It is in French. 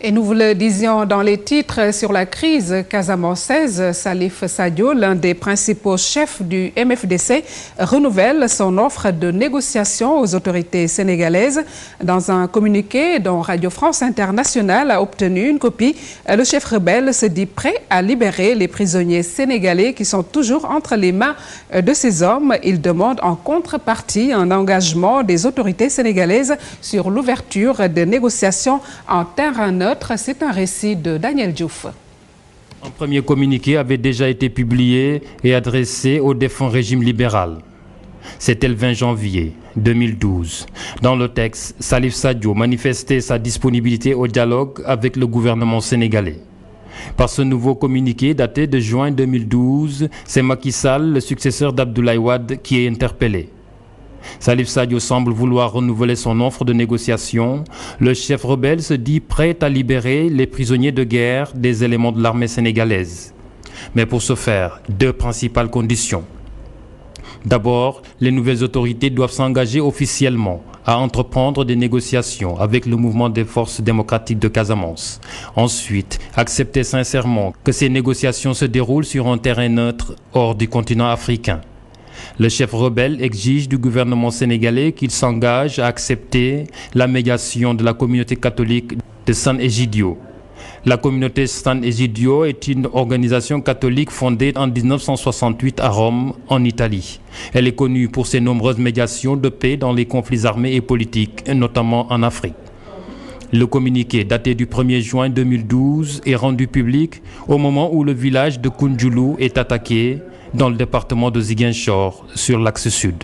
Et nous vous le disions dans les titres sur la crise casamançaise, Salif Sadio, l'un des principaux chefs du MFDC, renouvelle son offre de négociation aux autorités sénégalaises. Dans un communiqué dont Radio France Internationale a obtenu une copie, le chef rebelle se dit prêt à libérer les prisonniers sénégalais qui sont toujours entre les mains de ces hommes. Il demande en contrepartie un engagement des autorités sénégalaises sur l'ouverture de négociations en terrain neutre. C'est un récit de Daniel Diouf. Un premier communiqué avait déjà été publié et adressé au défunt régime libéral. C'était le 20 janvier 2012. Dans le texte, Salif Sadio manifestait sa disponibilité au dialogue avec le gouvernement sénégalais. Par ce nouveau communiqué daté de juin 2012, c'est Macky Sall, le successeur d'Abdoulaye Wade, qui est interpellé. Salif Sadio semble vouloir renouveler son offre de négociation. Le chef rebelle se dit prêt à libérer les prisonniers de guerre des éléments de l'armée sénégalaise. Mais pour ce faire, deux principales conditions. D'abord, les nouvelles autorités doivent s'engager officiellement à entreprendre des négociations avec le mouvement des forces démocratiques de Casamance. Ensuite, accepter sincèrement que ces négociations se déroulent sur un terrain neutre hors du continent africain. Le chef rebelle exige du gouvernement sénégalais qu'il s'engage à accepter la médiation de la communauté catholique de San Egidio. La communauté San Egidio est une organisation catholique fondée en 1968 à Rome, en Italie. Elle est connue pour ses nombreuses médiations de paix dans les conflits armés et politiques, notamment en Afrique. Le communiqué daté du 1er juin 2012 est rendu public au moment où le village de Koundjoulou est attaqué dans le département de Ziguinchor, sur l'axe sud.